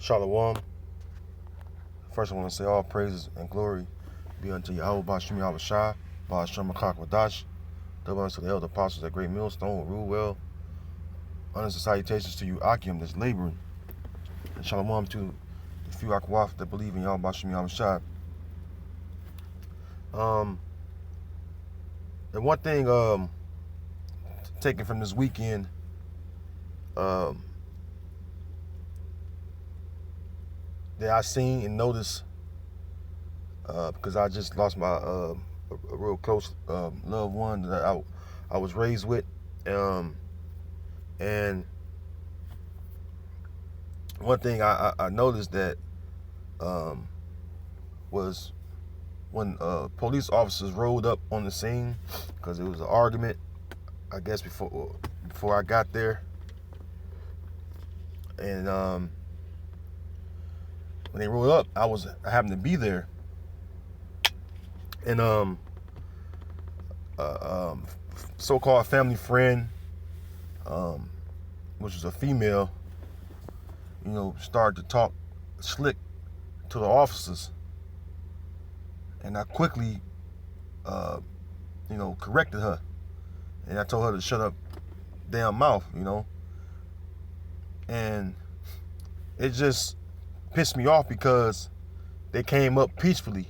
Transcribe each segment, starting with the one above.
Shalom. First, I want to say all praises and glory be unto Yahweh Bashim Yahweh Shai, Bashim Makak Wadash, double unto the elder apostles at Great Millstone, rule well. Honors and salutations to you, Akim, that's laboring. And Shalom to the few Akwaf that believe in Yahweh Bashim Yahweh Shai. And one thing taken from this weekend, that I seen and noticed, because I just lost my a real close loved one that I was raised with, and one thing I noticed that was when police officers rolled up on the scene, because it was an argument, I guess before I got there, and when they rolled up, I happened to be there, and so-called family friend, which was a female, started to talk slick to the officers, and I quickly, corrected her, and I told her to shut up, damn mouth, and it just pissed me off because they came up peacefully,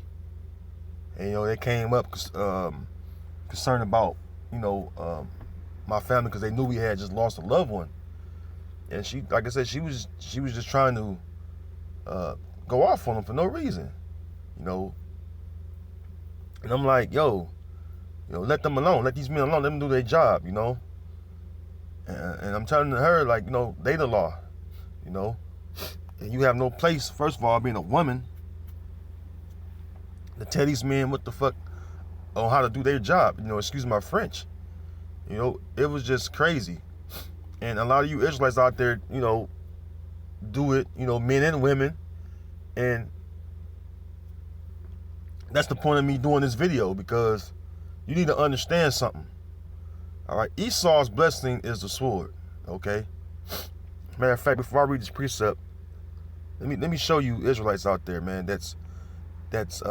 and they came up concerned about my family, because they knew we had just lost a loved one, and she, like I said, she was just trying to go off on them for no reason, and I'm like, yo, let them alone, let these men alone, let them do their job, and I'm telling her, like, they the law, and you have no place, first of all, being a woman, to tell these men what the fuck on how to do their job, excuse my French. It was just crazy. And a lot of you Israelites out there, do it, men and women. And that's the point of me doing this video, because you need to understand something. All right, Esau's blessing is the sword, okay? Matter of fact, before I read this precept, let me show you Israelites out there, man, that's got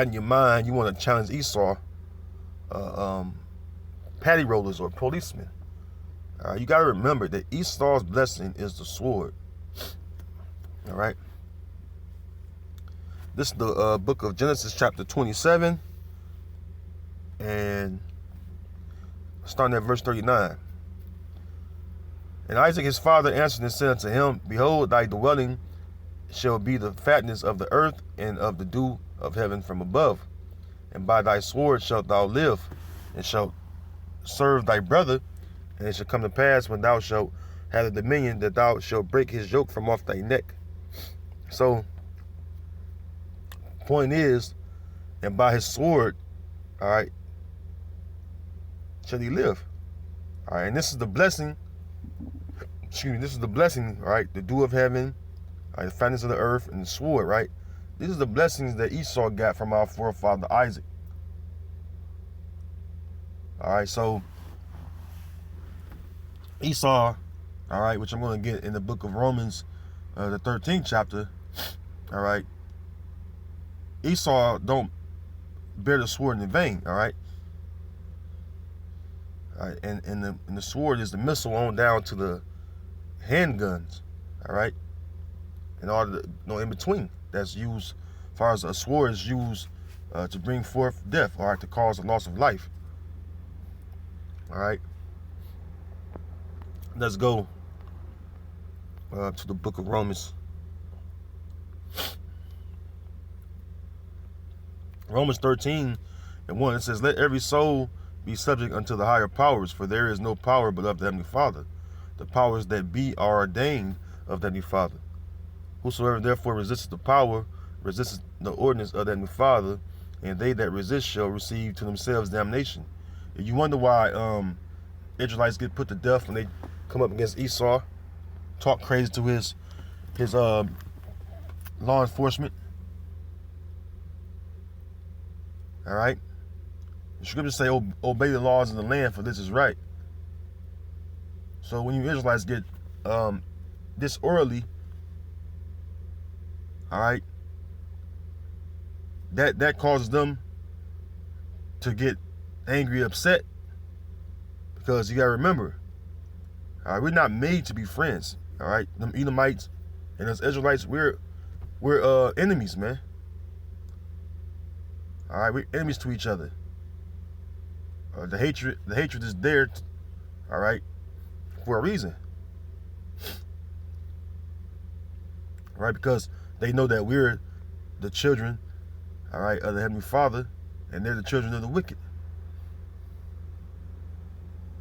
in your mind, you want to challenge Esau, patty rollers or policemen. You got to remember that Esau's blessing is the sword. All right. This is the book of Genesis, chapter 27, and starting at verse 39. And Isaac his father answered and said unto him, Behold, thy dwelling shall be the fatness of the earth and of the dew of heaven from above. And by thy sword shalt thou live, and shalt serve thy brother. And it shall come to pass, when thou shalt have the dominion, that thou shalt break his yoke from off thy neck. So, point is, and by his sword, all right, shall he live. All right, and this is the blessing. This is the blessing, all right, the dew of heaven, all right, the fatness of the earth, and the sword, right? These are the blessings that Esau got from our forefather Isaac. All right, so Esau, all right, which I'm going to get in the book of Romans, the 13th chapter, all right, Esau don't bear the sword in vain, all right? All right, and the sword is the missile on down to the handguns, all right, and all the in between that's used, as far as a sword is used to bring forth death, all right, to cause a loss of life. All right, let's go to the book of Romans. Romans 13 and 1, it says, Let every soul be subject unto the higher powers, for there is no power but of the Heavenly Father. The powers that be are ordained of the Heavenly Father. Whosoever therefore resisteth the power, resisteth the ordinance of the Heavenly Father, and they that resist shall receive to themselves damnation. If you wonder why Israelites get put to death when they come up against Esau, talk crazy to his law enforcement, all right? The scriptures say, obey the laws of the land, for this is right. So when you Israelites get disorderly, all right, that causes them to get angry, upset, because you gotta remember, all right, we're not made to be friends. All right, them Edomites and us Israelites, we're enemies, man. All right, we're enemies to each other. The hatred is there, all right, for a reason. All right, because they know that we're the children, all right, of the Heavenly Father, and they're the children of the wicked.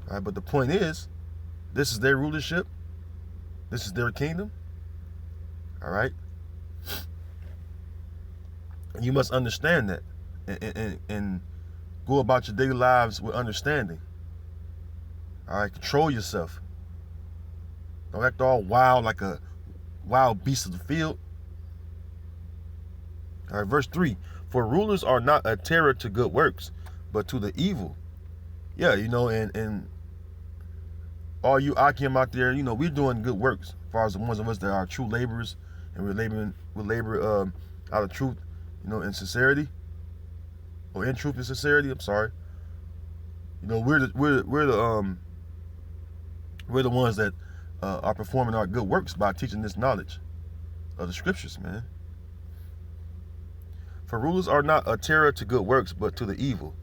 All right, but the point is, this is their rulership. This is their kingdom. All right, and you must understand that, and go about your daily lives with understanding. All right, control yourself. Don't act all wild like a wild beast of the field. All right, verse 3. For rulers are not a terror to good works, but to the evil. Yeah, and all you Akim out there, we're doing good works as far as the ones of us that are true laborers, and we labor out of truth, in sincerity, or in truth and sincerity. I'm sorry. We're the ones that are performing our good works by teaching this knowledge of the scriptures, man. For rulers are not a terror to good works, but to the evil.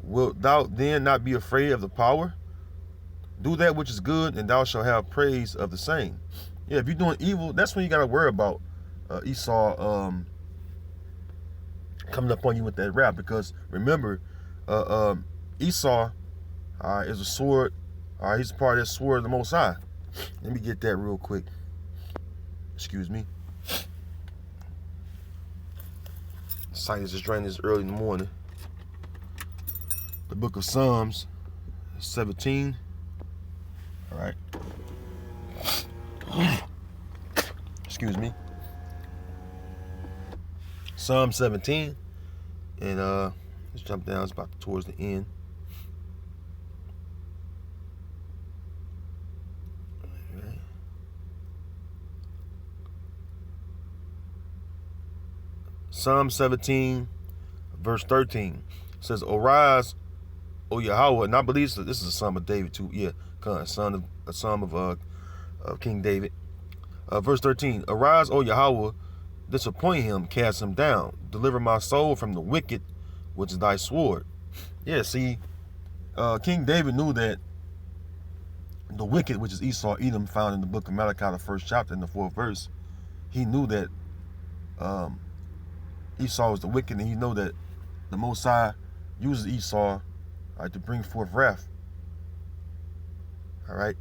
Wilt thou then not be afraid of the power? Do that which is good, and thou shalt have praise of the same. Yeah, if you're doing evil, that's when you got to worry about Esau coming up on you with that wrath. Because remember, Esau is a sword. He's a part of that sword of the Most High. Let me get that real quick. Excuse me. Science is draining this early in the morning. The book of Psalms 17. All right. Excuse me. Psalm 17. And let's jump down. It's about towards the end. Right. Psalm 17, verse 13 says, "Arise, O Yahweh," and I believe this is a psalm of David too. Yeah, a psalm of King David. Verse 13: "Arise, O Yahweh, disappoint him, cast him down, deliver my soul from the wicked, which is thy sword." Yeah, see, King David knew that the wicked, which is Esau, Edom, found in the book of Malachi, the first chapter, in the 4th verse. He knew that Esau was the wicked, and he knew that the Most High uses Esau to bring forth wrath. All right.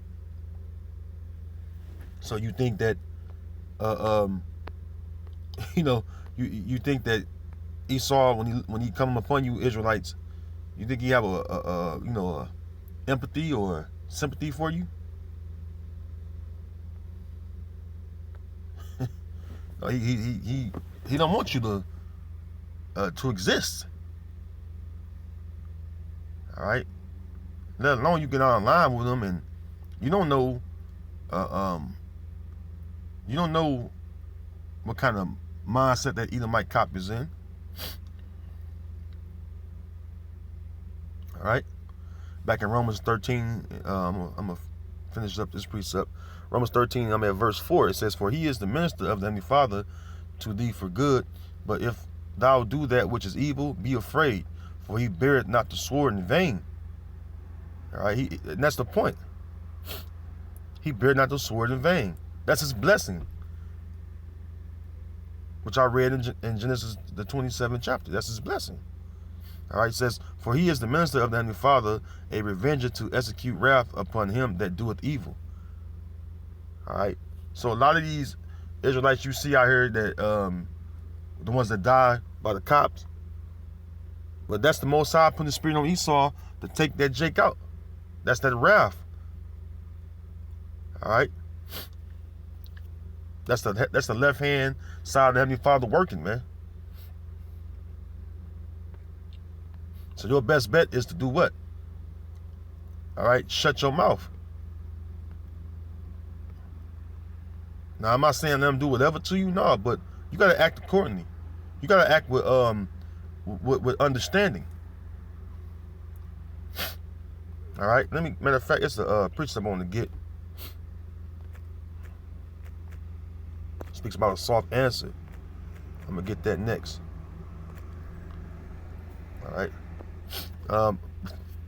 So you think that, you think that Esau, when he come upon you Israelites, you think he have a empathy or sympathy for you? No, he don't want you to exist. All right. Let alone you get online with him, and you don't know what kind of mindset that Edomite cop is in. All right. Back in Romans 13, I'm gonna finish up this precept. Romans 13, I'm at verse 4. It says, "For he is the minister of the Heavenly Father to thee for good. But if thou do that which is evil, be afraid, for he beareth not the sword in vain." All right, and that's the point. He beareth not the sword in vain. That's his blessing, which I read in Genesis the 27th chapter. That's his blessing. All right, it says, "For he is the minister of the Heavenly Father, a revenger to execute wrath upon him that doeth evil." All right, so a lot of these Israelites you see out here, that the ones that die by the cops, but that's the Most High putting the spirit on Esau to take that Jake out. That's that wrath. All right, that's the left hand side of the Heavenly Father working, man. So your best bet is to do what? All right, shut your mouth. Now, I'm not saying let them do whatever to you, no, but you gotta act accordingly. You gotta act with understanding. All right. Matter of fact, it's a preacher I'm going to get. Speaks about a soft answer. I'm gonna get that next. All right.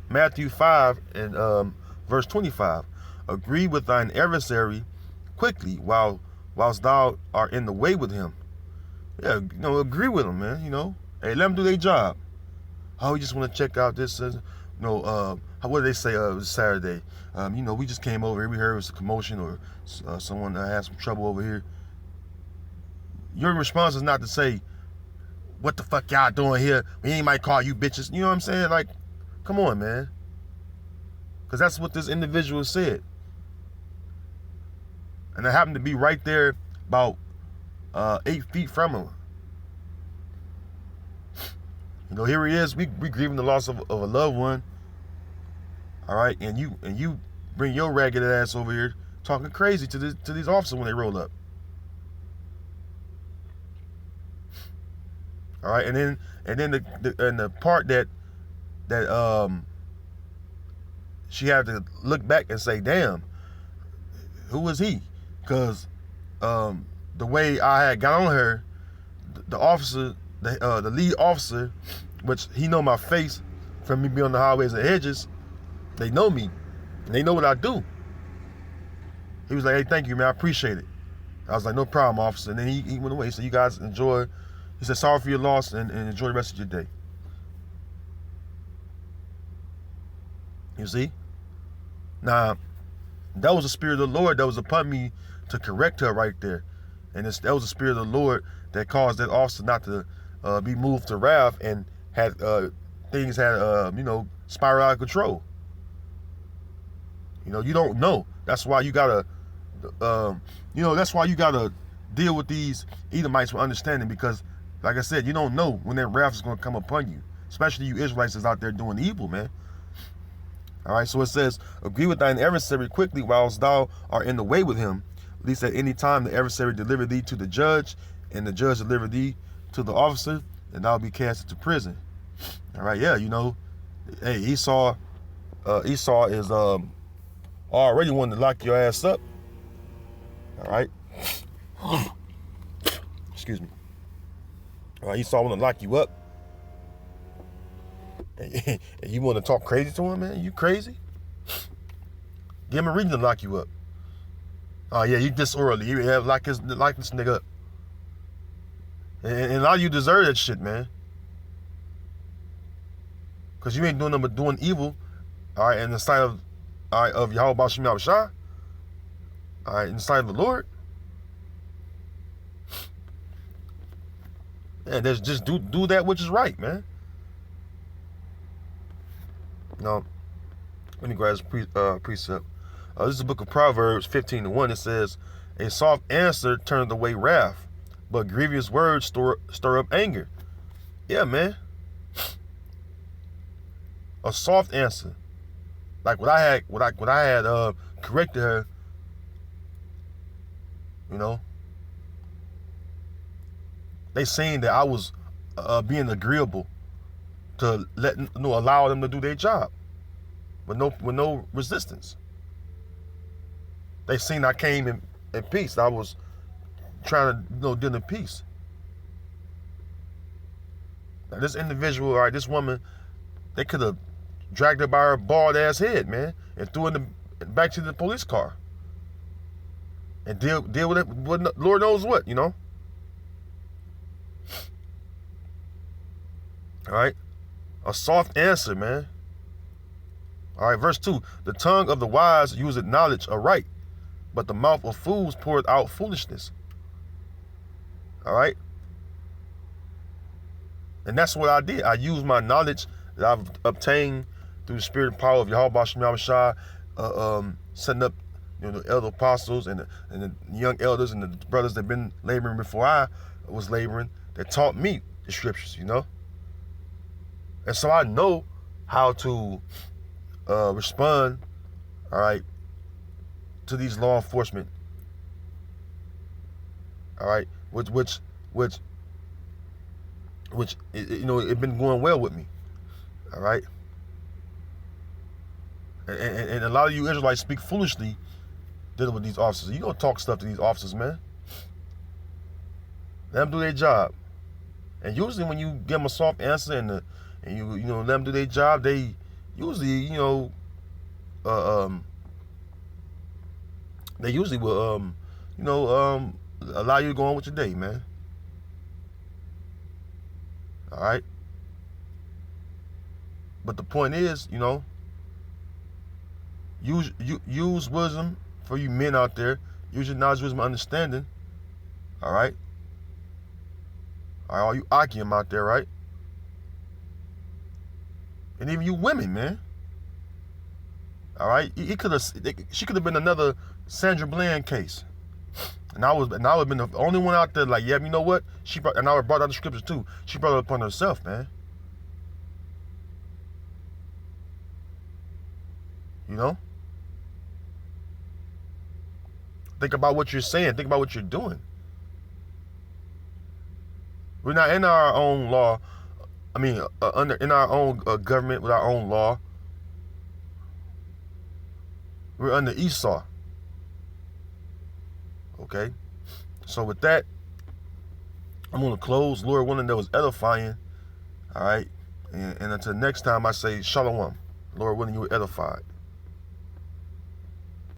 Matthew 5 and verse 25. Agree with thine adversary quickly whilst thou art in the way with him. Yeah, agree with them, man. Hey, let them do their job. Oh, we just want to check out this. What did they say? It was Saturday. We just came over here. We heard it was a commotion or someone had some trouble over here. Your response is not to say, "What the fuck y'all doing here? We ain't might call you bitches." You know what I'm saying? Like, come on, man. Because that's what this individual said. And I happened to be right there about 8 feet from him. Here he is. We grieving the loss of a loved one. All right, and you bring your ragged ass over here talking crazy to these officers when they roll up. All right, and then the part that she had to look back and say, "Damn, who was he?" Because the way I had got on her, the officer, the lead officer, which he know my face from me being on the highways and hedges, they know me, and they know what I do. He was like, "Hey, thank you, man, I appreciate it." I was like, "No problem, officer." And then he went away. He said, "You guys enjoy." He said, "Sorry for your loss and enjoy the rest of your day." You see? Now, that was the Spirit of the Lord that was upon me to correct her right there. And that was the Spirit of the Lord that caused that officer not to be moved to wrath and had things spiral out of control. You don't know. That's why you gotta, deal with these Edomites with understanding, because, like I said, you don't know when that wrath is gonna come upon you, especially you Israelites that's out there doing evil, man. All right, so it says, agree with thine adversary quickly whilst thou art in the way with him, lest at any time the adversary deliver thee to the judge, and the judge deliver thee to the officer, and thou be cast into prison. All right, yeah, hey, Esau is already wanting to lock your ass up. All right. Excuse me. All right, Esau want to lock you up. And you want to talk crazy to him, man? You crazy? Give him a reason to lock you up. Oh yeah, you disorderly. You have lock this nigga up. And now you deserve that shit, man. Cause you ain't doing nothing but doing evil. All right, in the sight of Yahweh B'Shem Yahushua. All right, in the sight of the Lord. Yeah, just do that which is right, man. Let me grab this precept. This is the book of Proverbs 15:1. It says, "A soft answer turneth away wrath, but grievous words stir up anger." Yeah, man. A soft answer, like what I had corrected her. They saying that I was being agreeable to allow them to do their job with no resistance. They seen I came in peace. I was trying to deal in peace. Now this individual, all right, this woman, they could have dragged her by her bald ass head, man, and threw her back to the police car and deal with it. Lord knows what, All right. A soft answer, man. All right, verse 2. The tongue of the wise useth knowledge aright, but the mouth of fools poureth out foolishness. All right. And that's what I did. I used my knowledge that I've obtained through the spirit and power of Yahweh B'Shem Yahushua, setting up the elder apostles and the young elders and the brothers that have been laboring before I was laboring, that taught me the scriptures, And so I know how to respond, all right, to these law enforcement All right, which it been going well with me. All right, and a lot of you Israelites speak foolishly dealing with these officers. You don't talk stuff to these officers, man. Let them do their job. And usually when you give them a soft answer and you let them do their job, they usually they usually will allow you to go on with your day, man. All right. But the point is, use wisdom for you men out there. Use your knowledge, wisdom, understanding. All right. All right, all you Akim out there, right? And even you women, man. All right, she could have been another Sandra Bland case, and I would have been the only one out there like, yeah, you know what? And I would have brought out the scriptures too. She brought it upon herself, man. Think about what you're saying. Think about what you're doing. We're not in our own law. I mean, in our own government with our own law. We're under Esau. Okay? So with that, I'm going to close. Lord willing, that was edifying. All right? And until next time, I say shalom. Lord willing, you were edified.